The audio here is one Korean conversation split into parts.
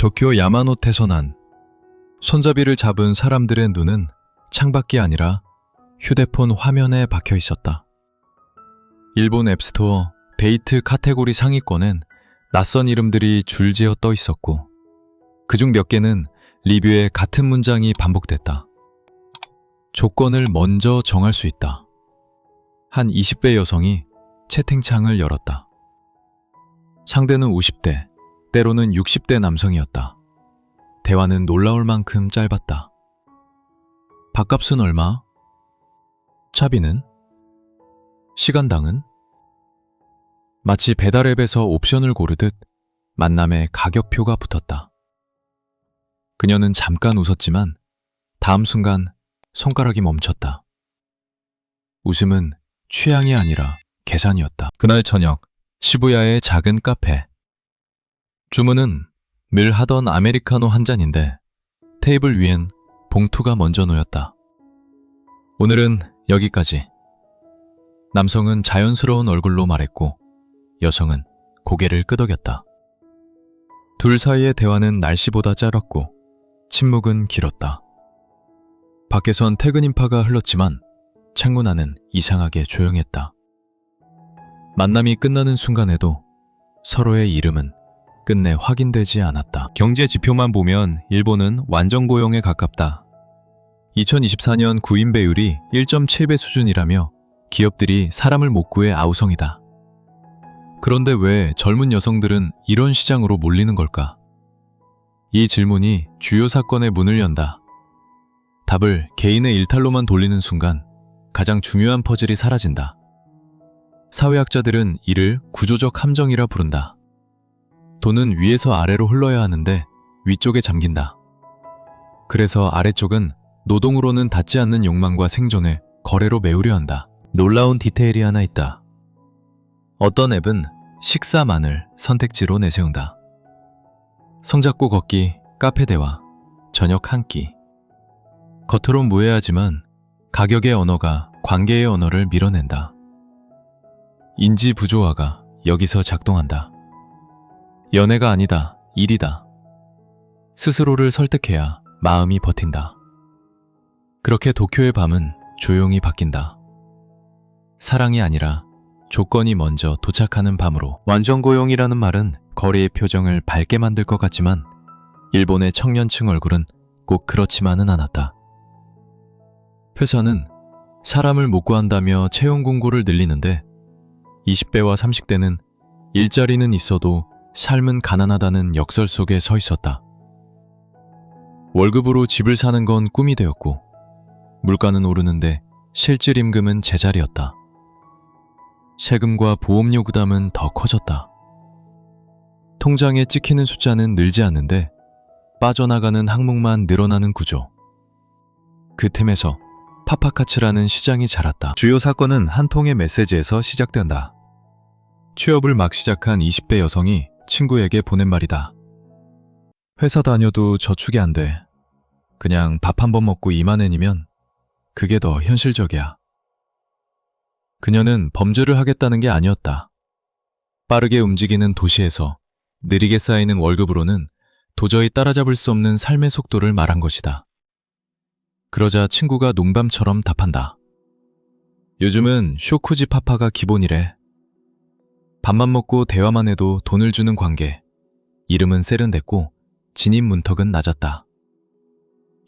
도쿄 야마노테서 난 손잡이를 잡은 사람들의 눈은 창밖이 아니라 휴대폰 화면에 박혀 있었다. 일본 앱스토어 베이트 카테고리 상위권엔 낯선 이름들이 줄지어 떠 있었고 그중 몇 개는 리뷰에 같은 문장이 반복됐다. 조건을 먼저 정할 수 있다. 한 20대 여성이 채팅창을 열었다. 상대는 50대, 때로는 60대 남성이었다. 대화는 놀라울 만큼 짧았다. 밥값은 얼마? 차비는? 시간당은? 마치 배달앱에서 옵션을 고르듯 만남에 가격표가 붙었다. 그녀는 잠깐 웃었지만 다음 순간 손가락이 멈췄다. 웃음은 취향이 아니라 계산이었다. 그날 저녁 시부야의 작은 카페. 주문은 늘 하던 아메리카노 한 잔인데 테이블 위엔 봉투가 먼저 놓였다. 오늘은 여기까지. 남성은 자연스러운 얼굴로 말했고 여성은 고개를 끄덕였다. 둘 사이의 대화는 날씨보다 짧았고 침묵은 길었다. 밖에선 퇴근 인파가 흘렀지만 창문 안은 이상하게 조용했다. 만남이 끝나는 순간에도 서로의 이름은 끝내 확인되지 않았다. 경제 지표만 보면 일본은 완전 고용에 가깝다. 2024년 구인 배율이 1.7배 수준이라며 기업들이 사람을 못 구해 아우성이다. 그런데 왜 젊은 여성들은 이런 시장으로 몰리는 걸까? 이 질문이 주요 사건의 문을 연다. 답을 개인의 일탈로만 돌리는 순간 가장 중요한 퍼즐이 사라진다. 사회학자들은 이를 구조적 함정이라 부른다. 돈은 위에서 아래로 흘러야 하는데 위쪽에 잠긴다. 그래서 아래쪽은 노동으로는 닿지 않는 욕망과 생존을 거래로 메우려 한다. 놀라운 디테일이 하나 있다. 어떤 앱은 식사만을 선택지로 내세운다. 손잡고 걷기, 카페 대화, 저녁 한 끼. 겉으론 무해하지만 가격의 언어가 관계의 언어를 밀어낸다. 인지 부조화가 여기서 작동한다. 연애가 아니다, 일이다. 스스로를 설득해야 마음이 버틴다. 그렇게 도쿄의 밤은 조용히 바뀐다. 사랑이 아니라 조건이 먼저 도착하는 밤으로. 완전 고용이라는 말은 거리의 표정을 밝게 만들 것 같지만 일본의 청년층 얼굴은 꼭 그렇지만은 않았다. 회사는 사람을 못 구한다며 채용 공고를 늘리는데 20대와 30대는 일자리는 있어도 삶은 가난하다는 역설 속에 서 있었다. 월급으로 집을 사는 건 꿈이 되었고 물가는 오르는데 실질 임금은 제자리였다. 세금과 보험료 부담은 더 커졌다. 통장에 찍히는 숫자는 늘지 않는데 빠져나가는 항목만 늘어나는 구조. 그 틈에서 파파카츠라는 시장이 자랐다. 주요 사건은 한 통의 메시지에서 시작된다. 취업을 막 시작한 20대 여성이 친구에게 보낸 말이다. 회사 다녀도 저축이 안 돼. 그냥 밥 한 번 먹고 2만 엔이면 그게 더 현실적이야. 그녀는 범죄를 하겠다는 게 아니었다. 빠르게 움직이는 도시에서 느리게 쌓이는 월급으로는 도저히 따라잡을 수 없는 삶의 속도를 말한 것이다. 그러자 친구가 농담처럼 답한다. 요즘은 쇼쿠지 파파가 기본이래. 밥만 먹고 대화만 해도 돈을 주는 관계. 이름은 세련됐고 진입 문턱은 낮았다.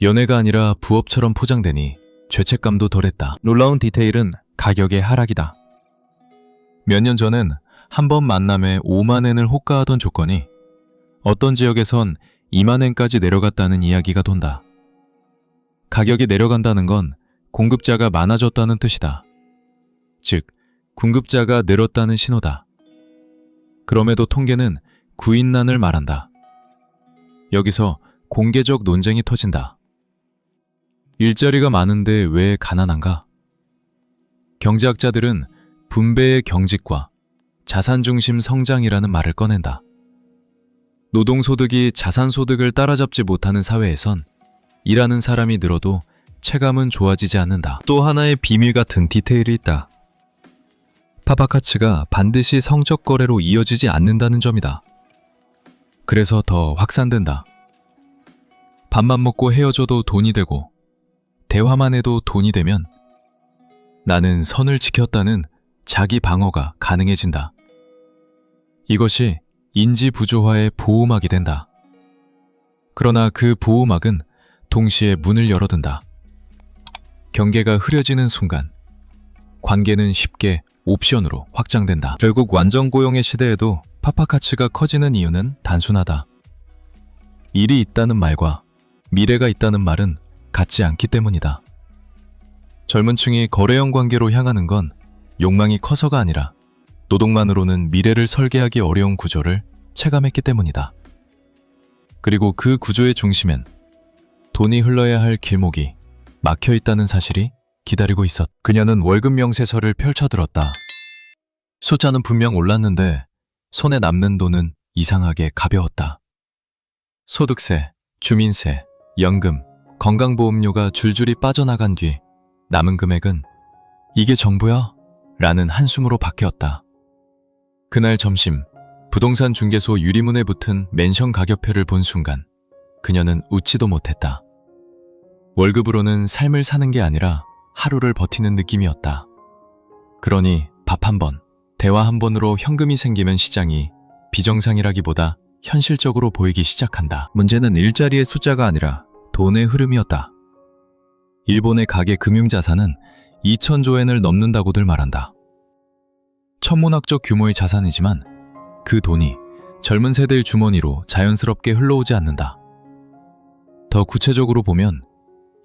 연애가 아니라 부업처럼 포장되니 죄책감도 덜했다. 놀라운 디테일은 가격의 하락이다. 몇 년 전엔 한 번 만남에 5만 엔을 호가하던 조건이 어떤 지역에선 2만 엔까지 내려갔다는 이야기가 돈다. 가격이 내려간다는 건 공급자가 많아졌다는 뜻이다. 즉, 공급자가 늘었다는 신호다. 그럼에도 통계는 구인난을 말한다. 여기서 공개적 논쟁이 터진다. 일자리가 많은데 왜 가난한가? 경제학자들은 분배의 경직과 자산중심 성장이라는 말을 꺼낸다. 노동소득이 자산소득을 따라잡지 못하는 사회에선 일하는 사람이 늘어도 체감은 좋아지지 않는다. 또 하나의 비밀 같은 디테일이 있다. 파파카츠가 반드시 성적 거래로 이어지지 않는다는 점이다. 그래서 더 확산된다. 밥만 먹고 헤어져도 돈이 되고 대화만 해도 돈이 되면 나는 선을 지켰다는 자기 방어가 가능해진다. 이것이 인지 부조화의 보호막이 된다. 그러나 그 보호막은 동시에 문을 열어둔다. 경계가 흐려지는 순간 관계는 쉽게 옵션으로 확장된다. 결국 완전 고용의 시대에도 파파카츠가 커지는 이유는 단순하다. 일이 있다는 말과 미래가 있다는 말은 같지 않기 때문이다. 젊은 층이 거래형 관계로 향하는 건 욕망이 커서가 아니라 노동만으로는 미래를 설계하기 어려운 구조를 체감했기 때문이다. 그리고 그 구조의 중심엔 돈이 흘러야 할 길목이 막혀 있다는 사실이 기다리고 있었다. 그녀는 월급 명세서를 펼쳐들었다. 숫자는 분명 올랐는데 손에 남는 돈은 이상하게 가벼웠다. 소득세, 주민세, 연금, 건강보험료가 줄줄이 빠져나간 뒤 남은 금액은 이게 정부야? 라는 한숨으로 바뀌었다. 그날 점심, 부동산 중개소 유리문에 붙은 멘션 가격표를 본 순간 그녀는 웃지도 못했다. 월급으로는 삶을 사는 게 아니라 하루를 버티는 느낌이었다. 그러니 밥 한 번, 대화 한 번으로 현금이 생기면 시장이 비정상이라기보다 현실적으로 보이기 시작한다. 문제는 일자리의 숫자가 아니라 돈의 흐름이었다. 일본의 가계 금융자산은 2,000조엔을 넘는다고들 말한다. 천문학적 규모의 자산이지만 그 돈이 젊은 세대의 주머니로 자연스럽게 흘러오지 않는다. 더 구체적으로 보면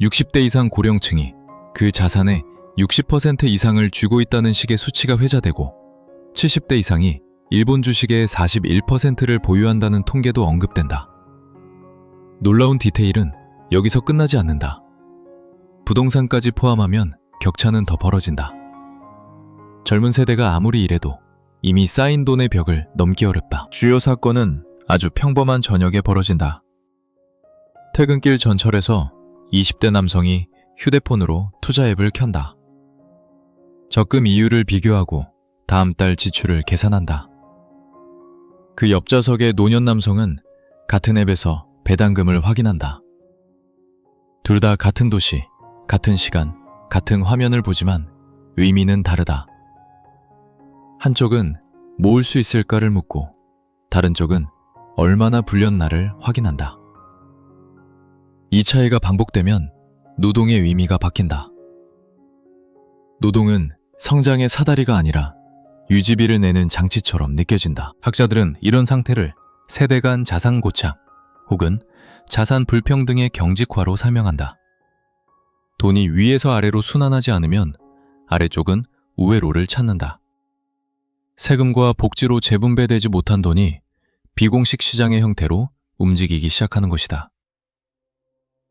60대 이상 고령층이 그 자산의 60% 이상을 쥐고 있다는 식의 수치가 회자되고 70대 이상이 일본 주식의 41%를 보유한다는 통계도 언급된다. 놀라운 디테일은 여기서 끝나지 않는다. 부동산까지 포함하면 격차는 더 벌어진다. 젊은 세대가 아무리 일해도 이미 쌓인 돈의 벽을 넘기 어렵다. 주요 사건은 아주 평범한 저녁에 벌어진다. 퇴근길 전철에서 20대 남성이 휴대폰으로 투자 앱을 켠다. 적금 이율을 비교하고 다음 달 지출을 계산한다. 그 옆좌석의 노년 남성은 같은 앱에서 배당금을 확인한다. 둘 다 같은 도시, 같은 시간, 같은 화면을 보지만 의미는 다르다. 한쪽은 모을 수 있을까를 묻고 다른 쪽은 얼마나 불렸나를 확인한다. 이 차이가 반복되면 노동의 의미가 바뀐다. 노동은 성장의 사다리가 아니라 유지비를 내는 장치처럼 느껴진다. 학자들은 이런 상태를 세대 간 자산 고착 혹은 자산 불평등의 경직화로 설명한다. 돈이 위에서 아래로 순환하지 않으면 아래쪽은 우회로를 찾는다. 세금과 복지로 재분배되지 못한 돈이 비공식 시장의 형태로 움직이기 시작하는 것이다.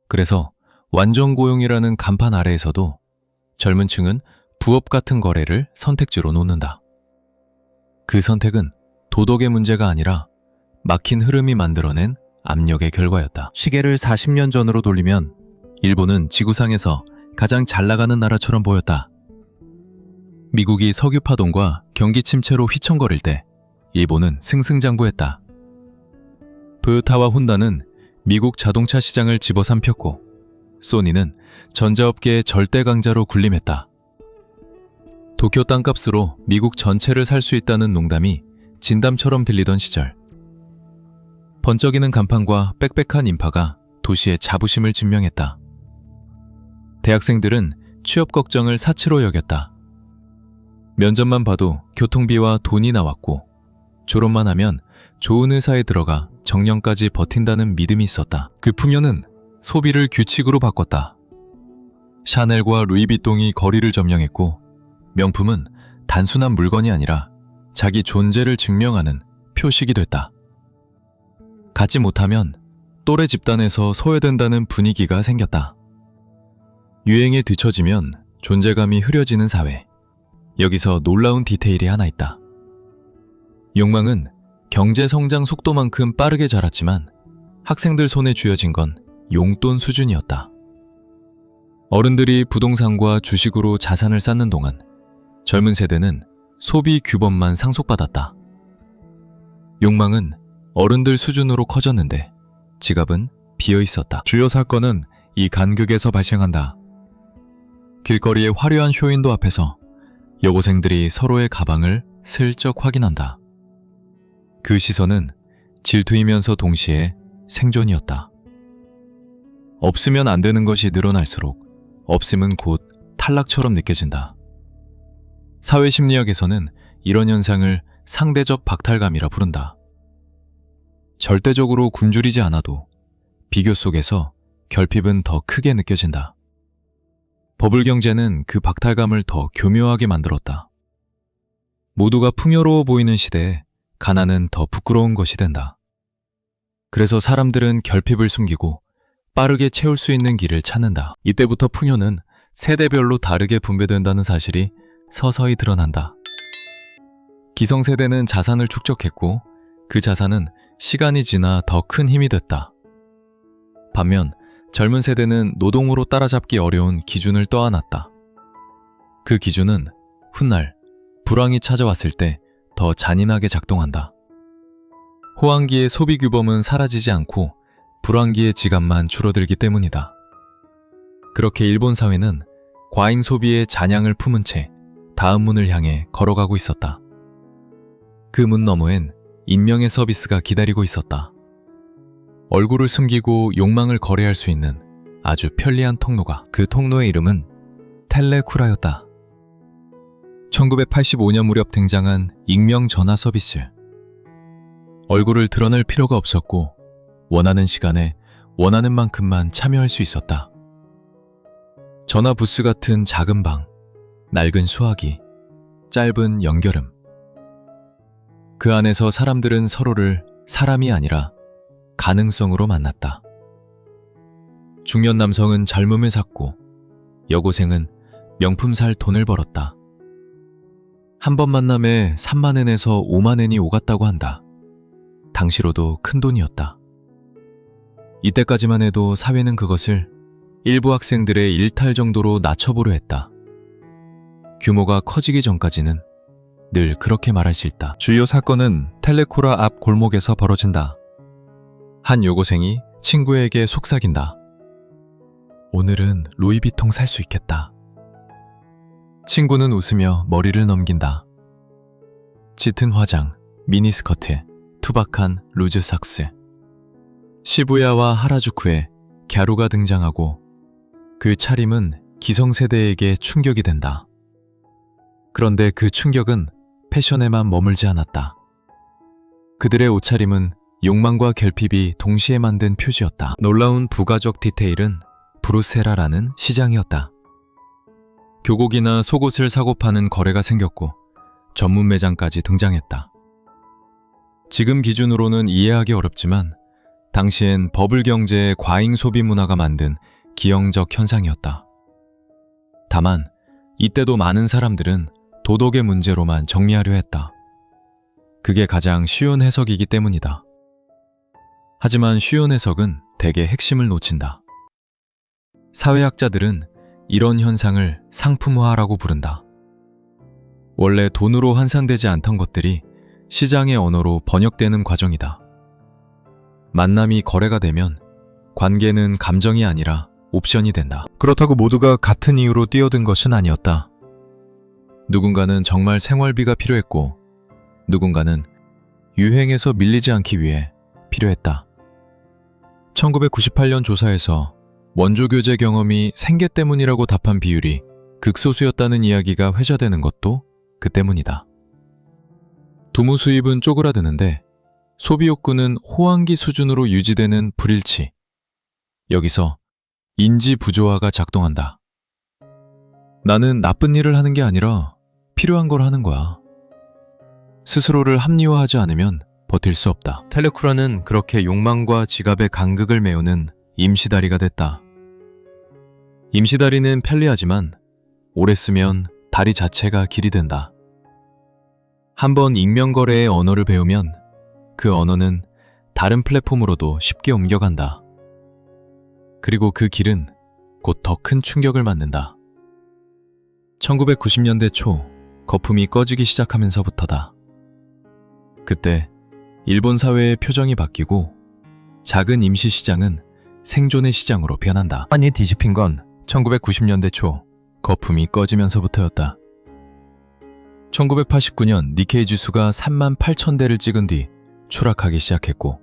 그래서 완전 고용이라는 간판 아래에서도 젊은 층은 부업 같은 거래를 선택지로 놓는다. 그 선택은 도덕의 문제가 아니라 막힌 흐름이 만들어낸 압력의 결과였다. 시계를 40년 전으로 돌리면 일본은 지구상에서 가장 잘 나가는 나라처럼 보였다. 미국이 석유 파동과 경기 침체로 휘청거릴 때 일본은 승승장구했다. 토요타와 혼다는 미국 자동차 시장을 집어삼켰고 소니는 전자업계의 절대 강자로 군림했다. 도쿄 땅값으로 미국 전체를 살 수 있다는 농담이 진담처럼 들리던 시절. 번쩍이는 간판과 빽빽한 인파가 도시의 자부심을 증명했다. 대학생들은 취업 걱정을 사치로 여겼다. 면접만 봐도 교통비와 돈이 나왔고 졸업만 하면 좋은 회사에 들어가 정년까지 버틴다는 믿음이 있었다. 그 풍요는 소비를 규칙으로 바꿨다. 샤넬과 루이비통이 거리를 점령했고 명품은 단순한 물건이 아니라 자기 존재를 증명하는 표식이 됐다. 갖지 못하면 또래 집단에서 소외된다는 분위기가 생겼다. 유행에 뒤처지면 존재감이 흐려지는 사회. 여기서 놀라운 디테일이 하나 있다. 욕망은 경제 성장 속도만큼 빠르게 자랐지만 학생들 손에 쥐어진 건 용돈 수준이었다. 어른들이 부동산과 주식으로 자산을 쌓는 동안 젊은 세대는 소비 규범만 상속받았다. 욕망은 어른들 수준으로 커졌는데 지갑은 비어 있었다. 주요 사건은 이 간극에서 발생한다. 길거리의 화려한 쇼윈도 앞에서 여고생들이 서로의 가방을 슬쩍 확인한다. 그 시선은 질투이면서 동시에 생존이었다. 없으면 안 되는 것이 늘어날수록 없음은 곧 탈락처럼 느껴진다. 사회심리학에서는 이런 현상을 상대적 박탈감이라 부른다. 절대적으로 굶주리지 않아도 비교 속에서 결핍은 더 크게 느껴진다. 버블 경제는 그 박탈감을 더 교묘하게 만들었다. 모두가 풍요로워 보이는 시대에 가난은 더 부끄러운 것이 된다. 그래서 사람들은 결핍을 숨기고 빠르게 채울 수 있는 길을 찾는다. 이때부터 풍요는 세대별로 다르게 분배된다는 사실이 서서히 드러난다. 기성세대는 자산을 축적했고 그 자산은 시간이 지나 더 큰 힘이 됐다. 반면 젊은 세대는 노동으로 따라잡기 어려운 기준을 떠안았다. 그 기준은 훗날 불황이 찾아왔을 때 더 잔인하게 작동한다. 호황기의 소비 규범은 사라지지 않고 불황기의 지갑만 줄어들기 때문이다. 그렇게 일본 사회는 과잉 소비의 잔향을 품은 채 다음 문을 향해 걸어가고 있었다. 그 문 너머엔 인명의 서비스가 기다리고 있었다. 얼굴을 숨기고 욕망을 거래할 수 있는 아주 편리한 통로가, 그 통로의 이름은 텔레쿠라였다. 1985년 무렵 등장한 익명 전화 서비스. 얼굴을 드러낼 필요가 없었고 원하는 시간에 원하는 만큼만 참여할 수 있었다. 전화 부스 같은 작은 방, 낡은 수화기, 짧은 연결음. 그 안에서 사람들은 서로를 사람이 아니라 가능성으로 만났다. 중년 남성은 젊음을 샀고 여고생은 명품 살 돈을 벌었다. 한 번 만남에 3만엔에서 5만엔이 오갔다고 한다. 당시로도 큰 돈이었다. 이때까지만 해도 사회는 그것을 일부 학생들의 일탈 정도로 낮춰보려 했다. 규모가 커지기 전까지는 늘 그렇게 말할 수 있다. 주요 사건은 텔레코라 앞 골목에서 벌어진다. 한 여고생이 친구에게 속삭인다. 오늘은 루이비통 살 수 있겠다. 친구는 웃으며 머리를 넘긴다. 짙은 화장, 미니스커트, 투박한 루즈삭스. 시부야와 하라주쿠에 갸루가 등장하고 그 차림은 기성세대에게 충격이 된다. 그런데 그 충격은 패션에만 머물지 않았다. 그들의 옷차림은 욕망과 결핍이 동시에 만든 표지였다. 놀라운 부가적 디테일은 브루세라라는 시장이었다. 교복이나 속옷을 사고 파는 거래가 생겼고 전문 매장까지 등장했다. 지금 기준으로는 이해하기 어렵지만 당시엔 버블 경제의 과잉 소비 문화가 만든 기형적 현상이었다. 다만 이때도 많은 사람들은 도덕의 문제로만 정리하려 했다. 그게 가장 쉬운 해석이기 때문이다. 하지만 쉬운 해석은 대개 핵심을 놓친다. 사회학자들은 이런 현상을 상품화라고 부른다. 원래 돈으로 환산되지 않던 것들이 시장의 언어로 번역되는 과정이다. 만남이 거래가 되면 관계는 감정이 아니라 옵션이 된다. 그렇다고 모두가 같은 이유로 뛰어든 것은 아니었다. 누군가는 정말 생활비가 필요했고 누군가는 유행에서 밀리지 않기 위해 필요했다. 1998년 조사에서 원조 교제 경험이 생계 때문이라고 답한 비율이 극소수였다는 이야기가 회자되는 것도 그 때문이다. 두무 수입은 쪼그라드는데 소비 욕구는 호황기 수준으로 유지되는 불일치. 여기서 인지 부조화가 작동한다. 나는 나쁜 일을 하는 게 아니라 필요한 걸 하는 거야. 스스로를 합리화하지 않으면 버틸 수 없다. 텔레쿠라는 그렇게 욕망과 지갑의 간극을 메우는 임시다리가 됐다. 임시다리는 편리하지만 오래 쓰면 다리 자체가 길이 된다. 한번 익명거래의 언어를 배우면 그 언어는 다른 플랫폼으로도 쉽게 옮겨간다. 그리고 그 길은 곧 더 큰 충격을 맞는다. 1990년대 초 거품이 꺼지기 시작하면서부터다. 그때 일본 사회의 표정이 바뀌고 작은 임시시장은 생존의 시장으로 변한다. 한이 뒤집힌 건 1990년대 초 거품이 꺼지면서부터였다. 1989년 니케이 지수가 38,000대를 찍은 뒤 추락하기 시작했고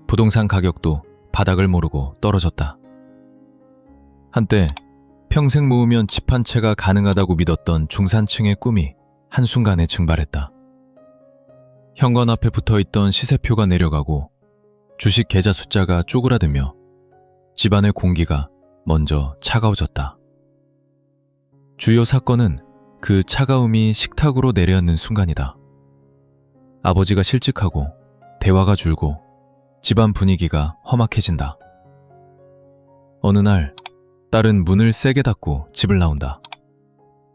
부동산 가격도 바닥을 모르고 떨어졌다. 한때 평생 모으면 집 한 채가 가능하다고 믿었던 중산층의 꿈이 한순간에 증발했다. 현관 앞에 붙어있던 시세표가 내려가고 주식 계좌 숫자가 쪼그라들며 집안의 공기가 먼저 차가워졌다. 주요 사건은 그 차가움이 식탁으로 내려앉는 순간이다. 아버지가 실직하고 대화가 줄고 집안 분위기가 험악해진다. 어느 날 딸은 문을 세게 닫고 집을 나온다.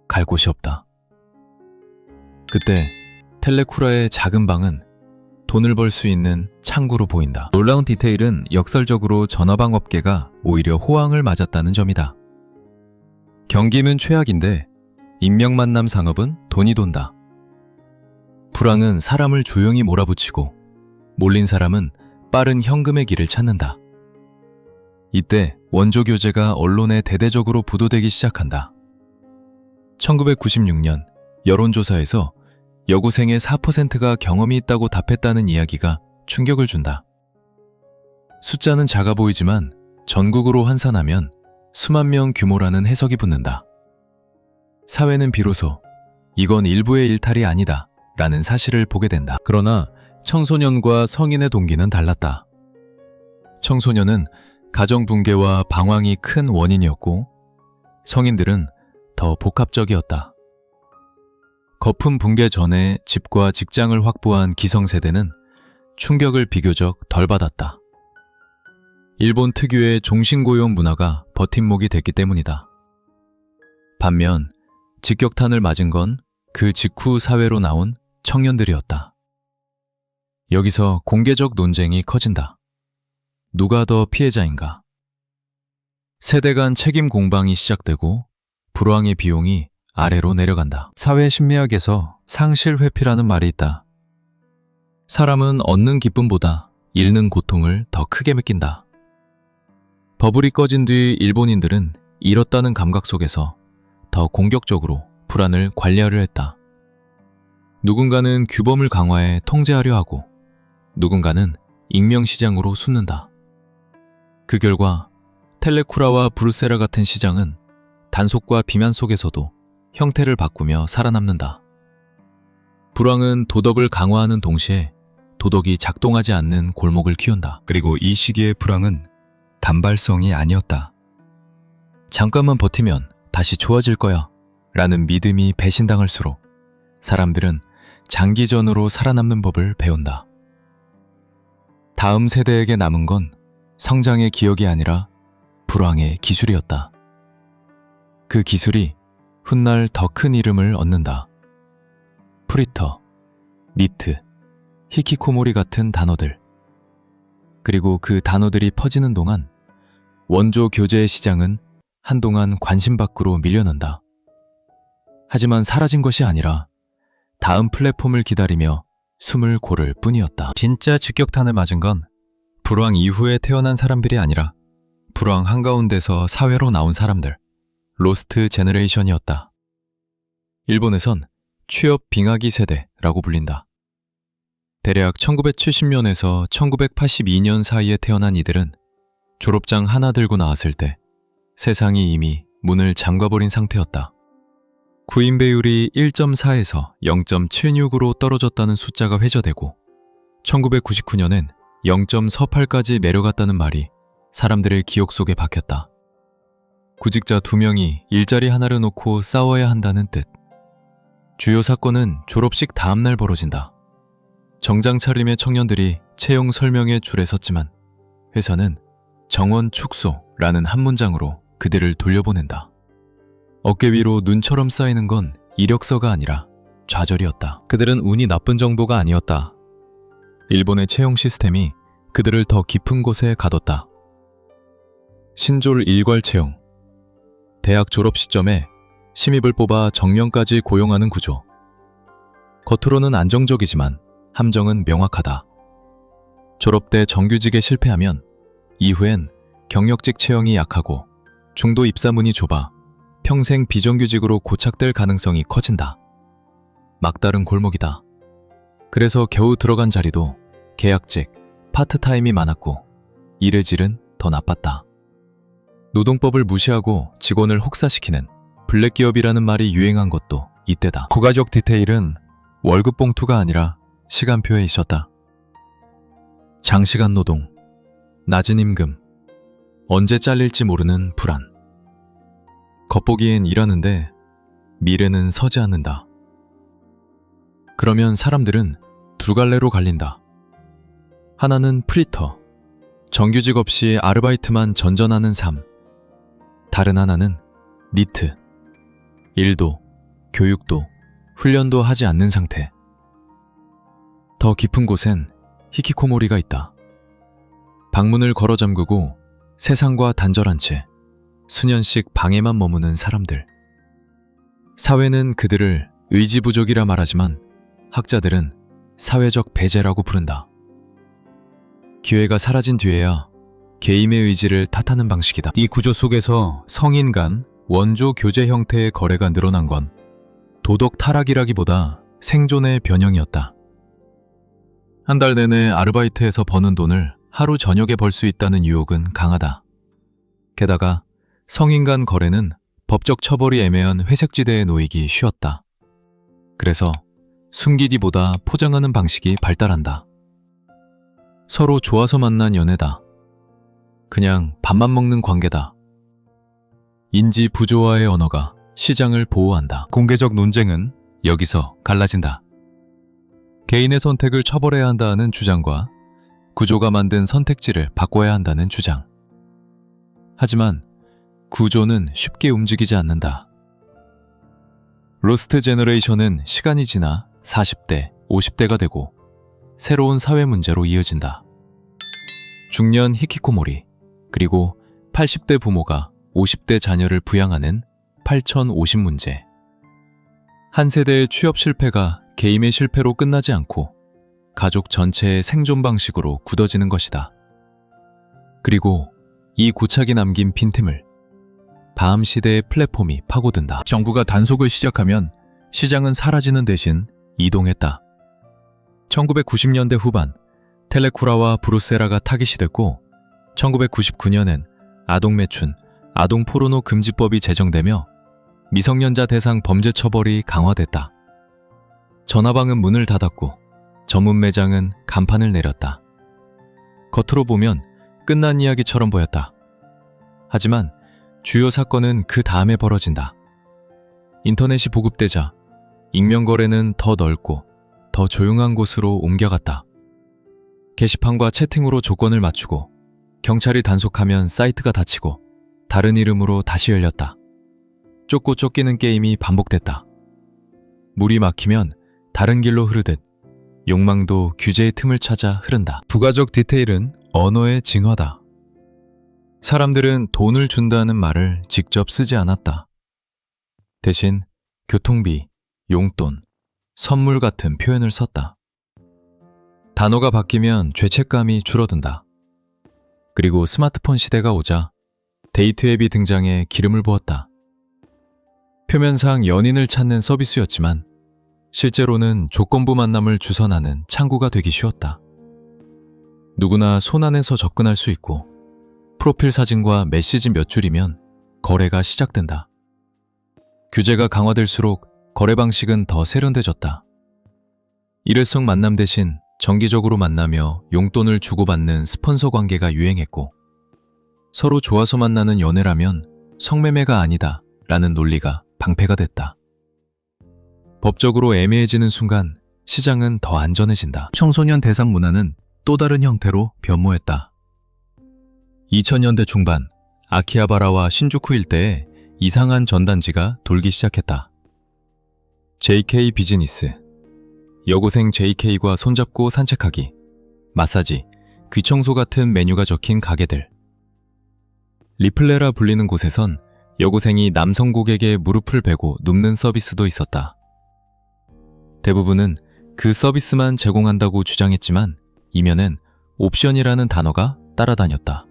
갈 곳이 없다. 그때 텔레쿠라의 작은 방은 돈을 벌 수 있는 창구로 보인다. 놀라운 디테일은 역설적으로 전화방 업계가 오히려 호황을 맞았다는 점이다. 경기는 최악인데 인명만남 상업은 돈이 돈다. 불황은 사람을 조용히 몰아붙이고 몰린 사람은 빠른 현금의 길을 찾는다. 이때 원조 교제가 언론에 대대적으로 보도되기 시작한다. 1996년 여론조사에서 여고생의 4%가 경험이 있다고 답했다는 이야기가 충격을 준다. 숫자는 작아 보이지만 전국으로 환산하면 수만 명 규모라는 해석이 붙는다. 사회는 비로소 이건 일부의 일탈이 아니다 라는 사실을 보게 된다. 그러나 청소년과 성인의 동기는 달랐다. 청소년은 가정 붕괴와 방황이 큰 원인이었고 성인들은 더 복합적이었다. 거품 붕괴 전에 집과 직장을 확보한 기성세대는 충격을 비교적 덜 받았다. 일본 특유의 종신고용 문화가 버팀목이 됐기 때문이다. 반면 직격탄을 맞은 건 그 직후 사회로 나온 청년들이었다. 여기서 공개적 논쟁이 커진다. 누가 더 피해자인가? 세대 간 책임 공방이 시작되고 불황의 비용이 아래로 내려간다. 사회 심리학에서 상실 회피라는 말이 있다. 사람은 얻는 기쁨보다 잃는 고통을 더 크게 느낀다. 버블이 꺼진 뒤 일본인들은 잃었다는 감각 속에서 더 공격적으로 불안을 관리하려 했다. 누군가는 규범을 강화해 통제하려 하고 누군가는 익명시장으로 숨는다. 그 결과 텔레쿠라와 브루세라 같은 시장은 단속과 비난 속에서도 형태를 바꾸며 살아남는다. 불황은 도덕을 강화하는 동시에 도덕이 작동하지 않는 골목을 키운다. 그리고 이 시기의 불황은 단발성이 아니었다. 잠깐만 버티면 다시 좋아질 거야 라는 믿음이 배신당할수록 사람들은 장기전으로 살아남는 법을 배운다. 다음 세대에게 남은 건 성장의 기억이 아니라 불황의 기술이었다. 그 기술이 훗날 더 큰 이름을 얻는다. 프리터, 니트, 히키코모리 같은 단어들. 그리고 그 단어들이 퍼지는 동안 원조 교재의 시장은 한동안 관심 밖으로 밀려난다. 하지만 사라진 것이 아니라 다음 플랫폼을 기다리며 숨을 고를 뿐이었다. 진짜 직격탄을 맞은 건 불황 이후에 태어난 사람들이 아니라 불황 한가운데서 사회로 나온 사람들, 로스트 제너레이션이었다. 일본에선 취업 빙하기 세대라고 불린다. 대략 1970년에서 1982년 사이에 태어난 이들은 졸업장 하나 들고 나왔을 때 세상이 이미 문을 잠가버린 상태였다. 구인 배율이 1.4에서 0.76으로 떨어졌다는 숫자가 회자되고 1999년엔 0.48까지 내려갔다는 말이 사람들의 기억 속에 박혔다. 구직자 2명이 일자리 하나를 놓고 싸워야 한다는 뜻. 주요 사건은 졸업식 다음날 벌어진다. 정장 차림의 청년들이 채용 설명회 줄에 섰지만 회사는 정원 축소라는 한 문장으로 그들을 돌려보낸다. 어깨 위로 눈처럼 쌓이는 건 이력서가 아니라 좌절이었다. 그들은 운이 나쁜 정보가 아니었다. 일본의 채용 시스템이 그들을 더 깊은 곳에 가뒀다. 신졸 일괄 채용. 대학 졸업 시점에 신입을 뽑아 정년까지 고용하는 구조. 겉으로는 안정적이지만 함정은 명확하다. 졸업 때 정규직에 실패하면 이후엔 경력직 채용이 약하고 중도 입사문이 좁아 평생 비정규직으로 고착될 가능성이 커진다. 막다른 골목이다. 그래서 겨우 들어간 자리도 계약직, 파트타임이 많았고 일의 질은 더 나빴다. 노동법을 무시하고 직원을 혹사시키는 블랙기업이라는 말이 유행한 것도 이때다. 부가적 디테일은 월급 봉투가 아니라 시간표에 있었다. 장시간 노동, 낮은 임금, 언제 잘릴지 모르는 불안. 겉보기엔 일하는데 미래는 서지 않는다. 그러면 사람들은 두 갈래로 갈린다. 하나는 프리터, 정규직 없이 아르바이트만 전전하는 삶. 다른 하나는 니트, 일도, 교육도, 훈련도 하지 않는 상태. 더 깊은 곳엔 히키코모리가 있다. 방문을 걸어 잠그고 세상과 단절한 채 수년씩 방에만 머무는 사람들. 사회는 그들을 의지부족이라 말하지만 학자들은 사회적 배제라고 부른다. 기회가 사라진 뒤에야 개인의 의지를 탓하는 방식이다. 이 구조 속에서 성인 간 원조 교제 형태의 거래가 늘어난 건 도덕 타락이라기보다 생존의 변형이었다. 한 달 내내 아르바이트에서 버는 돈을 하루 저녁에 벌 수 있다는 유혹은 강하다. 게다가 성인 간 거래는 법적 처벌이 애매한 회색지대에 놓이기 쉬웠다. 그래서 숨기기보다 포장하는 방식이 발달한다. 서로 좋아서 만난 연애다. 그냥 밥만 먹는 관계다. 인지 부조화의 언어가 시장을 보호한다. 공개적 논쟁은 여기서 갈라진다. 개인의 선택을 처벌해야 한다는 주장과 구조가 만든 선택지를 바꿔야 한다는 주장. 하지만 구조는 쉽게 움직이지 않는다. 로스트 제너레이션은 시간이 지나 40대, 50대가 되고 새로운 사회 문제로 이어진다. 중년 히키코모리, 그리고 80대 부모가 50대 자녀를 부양하는 8050 문제. 한 세대의 취업 실패가 개인의 실패로 끝나지 않고 가족 전체의 생존 방식으로 굳어지는 것이다. 그리고 이 고착이 남긴 빈틈을 다음 시대의 플랫폼이 파고든다. 정부가 단속을 시작하면 시장은 사라지는 대신 이동했다. 1990년대 후반 텔레쿠라와 브루세라가 타깃이 됐고 1999년엔 아동매춘, 아동포르노 금지법이 제정되며 미성년자 대상 범죄 처벌이 강화됐다. 전화방은 문을 닫았고 전문 매장은 간판을 내렸다. 겉으로 보면 끝난 이야기처럼 보였다. 하지만 주요 사건은 그 다음에 벌어진다. 인터넷이 보급되자 익명거래는 더 넓고 더 조용한 곳으로 옮겨갔다. 게시판과 채팅으로 조건을 맞추고 경찰이 단속하면 사이트가 닫히고 다른 이름으로 다시 열렸다. 쫓고 쫓기는 게임이 반복됐다. 물이 막히면 다른 길로 흐르듯 욕망도 규제의 틈을 찾아 흐른다. 부가적 디테일은 언어의 진화다. 사람들은 돈을 준다는 말을 직접 쓰지 않았다. 대신 교통비, 용돈, 선물 같은 표현을 썼다. 단어가 바뀌면 죄책감이 줄어든다. 그리고 스마트폰 시대가 오자 데이트 앱이 등장해 기름을 부었다. 표면상 연인을 찾는 서비스였지만 실제로는 조건부 만남을 주선하는 창구가 되기 쉬웠다. 누구나 손 안에서 접근할 수 있고 프로필 사진과 메시지 몇 줄이면 거래가 시작된다. 규제가 강화될수록 거래 방식은 더 세련돼졌다. 일회성 만남 대신 정기적으로 만나며 용돈을 주고받는 스폰서 관계가 유행했고 서로 좋아서 만나는 연애라면 성매매가 아니다 라는 논리가 방패가 됐다. 법적으로 애매해지는 순간 시장은 더 안전해진다. 청소년 대상 문화는 또 다른 형태로 변모했다. 2000년대 중반 아키하바라와 신주쿠 일대에 이상한 전단지가 돌기 시작했다. JK 비즈니스, 여고생 JK과 손잡고 산책하기, 마사지, 귀청소 같은 메뉴가 적힌 가게들. 리플레라 불리는 곳에선 여고생이 남성 고객의 무릎을 베고 눕는 서비스도 있었다. 대부분은 그 서비스만 제공한다고 주장했지만 이면엔 옵션이라는 단어가 따라다녔다.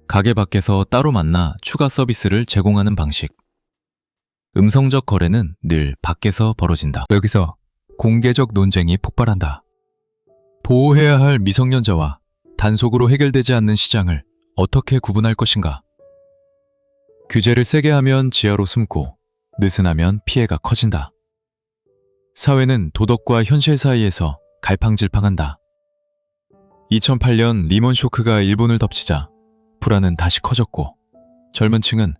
가게 밖에서 따로 만나 추가 서비스를 제공하는 방식. 음성적 거래는 늘 밖에서 벌어진다. 여기서 공개적 논쟁이 폭발한다. 보호해야 할 미성년자와 단속으로 해결되지 않는 시장을 어떻게 구분할 것인가? 규제를 세게 하면 지하로 숨고 느슨하면 피해가 커진다. 사회는 도덕과 현실 사이에서 갈팡질팡한다. 2008년 리먼 쇼크가 일본을 덮치자 불안은 다시 커졌고 젊은 층은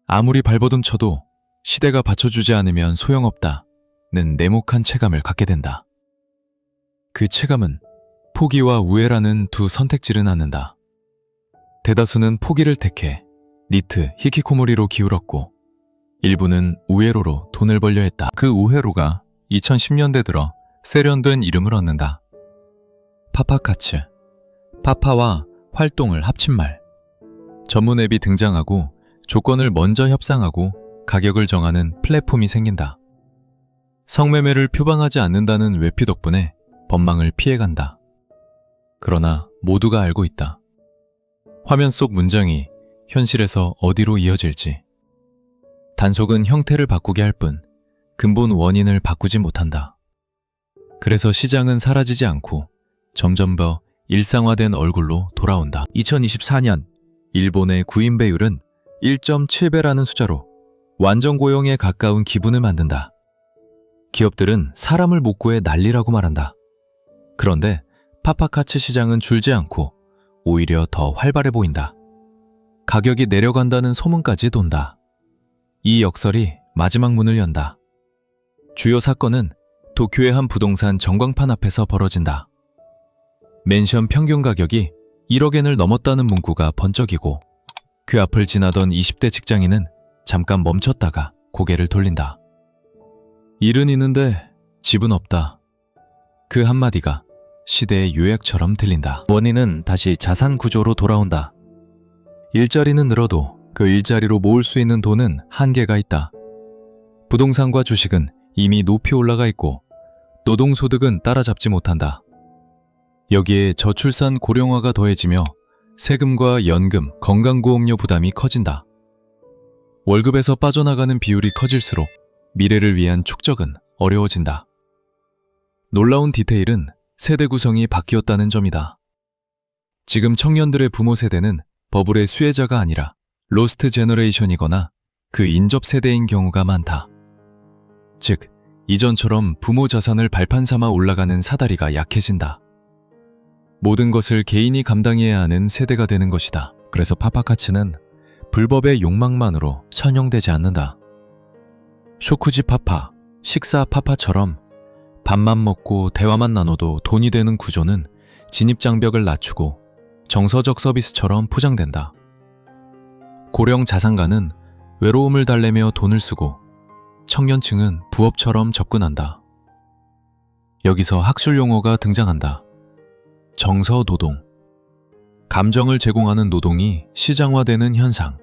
아무리 발버둥 쳐도 시대가 받쳐주지 않으면 소용없다는 냉혹한 체감을 갖게 된다. 그 체감은 포기와 우애라는 두 선택지를 낳는다. 대다수는 포기를 택해 니트, 히키코모리로 기울었고 일부는 우에로로 돈을 벌려 했다. 그 우에로가 2010년대 들어 세련된 이름을 얻는다. 파파카츠, 파파와 활동을 합친 말. 전문 앱이 등장하고 조건을 먼저 협상하고 가격을 정하는 플랫폼이 생긴다. 성매매를 표방하지 않는다는 외피 덕분에 법망을 피해간다. 그러나 모두가 알고 있다. 화면 속 문장이 현실에서 어디로 이어질지. 단속은 형태를 바꾸게 할 뿐 근본 원인을 바꾸지 못한다. 그래서 시장은 사라지지 않고 점점 더 일상화된 얼굴로 돌아온다. 2024년 일본의 구인 배율은 1.7배라는 숫자로 완전 고용에 가까운 기분을 만든다. 기업들은 사람을 못 구해 난리라고 말한다. 그런데 파파카츠 시장은 줄지 않고 오히려 더 활발해 보인다. 가격이 내려간다는 소문까지 돈다. 이 역설이 마지막 문을 연다. 주요 사건은 도쿄의 한 부동산 전광판 앞에서 벌어진다. 맨션 평균 가격이 1억엔을 넘었다는 문구가 번쩍이고 그 앞을 지나던 20대 직장인은 잠깐 멈췄다가 고개를 돌린다. 일은 있는데 집은 없다. 그 한마디가 시대의 요약처럼 들린다. 원인은 다시 자산 구조로 돌아온다. 일자리는 늘어도 그 일자리로 모을 수 있는 돈은 한계가 있다. 부동산과 주식은 이미 높이 올라가 있고 노동소득은 따라잡지 못한다. 여기에 저출산 고령화가 더해지며 세금과 연금, 건강보험료 부담이 커진다. 월급에서 빠져나가는 비율이 커질수록 미래를 위한 축적은 어려워진다. 놀라운 디테일은 세대 구성이 바뀌었다는 점이다. 지금 청년들의 부모 세대는 버블의 수혜자가 아니라 로스트 제너레이션이거나 그 인접 세대인 경우가 많다. 즉, 이전처럼 부모 자산을 발판 삼아 올라가는 사다리가 약해진다. 모든 것을 개인이 감당해야 하는 세대가 되는 것이다. 그래서 파파카츠는 불법의 욕망만으로 선용되지 않는다. 쇼쿠지 파파, 식사 파파처럼 밥만 먹고 대화만 나눠도 돈이 되는 구조는 진입장벽을 낮추고 정서적 서비스처럼 포장된다. 고령 자산가는 외로움을 달래며 돈을 쓰고 청년층은 부업처럼 접근한다. 여기서 학술 용어가 등장한다. 정서 노동. 감정을 제공하는 노동이 시장화되는 현상.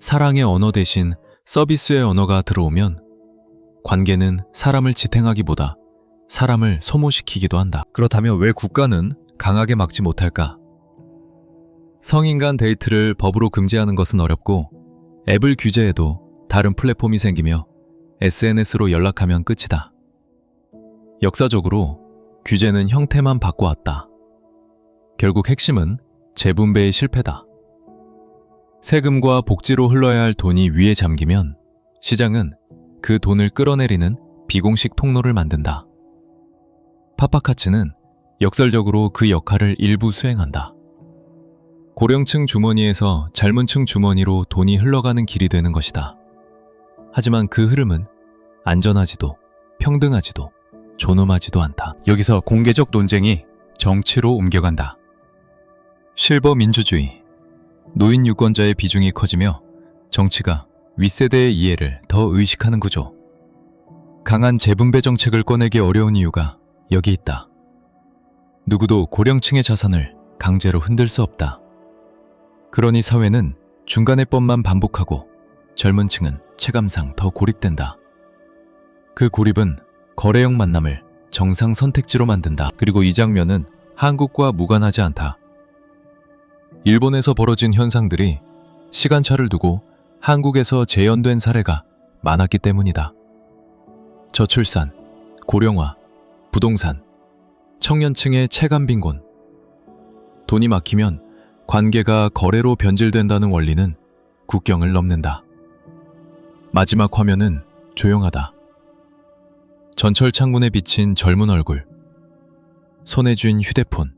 사랑의 언어 대신 서비스의 언어가 들어오면 관계는 사람을 지탱하기보다 사람을 소모시키기도 한다. 그렇다면 왜 국가는 강하게 막지 못할까? 성인 간 데이트를 법으로 금지하는 것은 어렵고 앱을 규제해도 다른 플랫폼이 생기며 SNS로 연락하면 끝이다. 역사적으로 규제는 형태만 바꿔왔다. 결국 핵심은 재분배의 실패다. 세금과 복지로 흘러야 할 돈이 위에 잠기면 시장은 그 돈을 끌어내리는 비공식 통로를 만든다. 파파카츠는 역설적으로 그 역할을 일부 수행한다. 고령층 주머니에서 젊은 층 주머니로 돈이 흘러가는 길이 되는 것이다. 하지만 그 흐름은 안전하지도 평등하지도 존엄하지도 않다. 여기서 공개적 논쟁이 정치로 옮겨간다. 실버 민주주의, 노인 유권자의 비중이 커지며 정치가 윗세대의 이해를 더 의식하는 구조. 강한 재분배 정책을 꺼내기 어려운 이유가 여기 있다. 누구도 고령층의 자산을 강제로 흔들 수 없다. 그러니 사회는 중간의법만 반복하고 젊은 층은 체감상 더 고립된다. 그 고립은 거래형 만남을 정상 선택지로 만든다. 그리고 이 장면은 한국과 무관하지 않다. 일본에서 벌어진 현상들이 시간차를 두고 한국에서 재현된 사례가 많았기 때문이다. 저출산, 고령화, 부동산, 청년층의 체감 빈곤. 돈이 막히면 관계가 거래로 변질된다는 원리는 국경을 넘는다. 마지막 화면은 조용하다. 전철 창문에 비친 젊은 얼굴, 손에 쥔 휴대폰,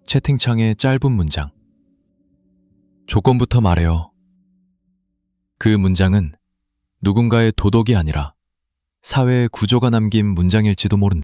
채팅창의 짧은 문장. 조건부터 말해요. 그 문장은 누군가의 도덕이 아니라 사회의 구조가 남긴 문장일지도 모른다.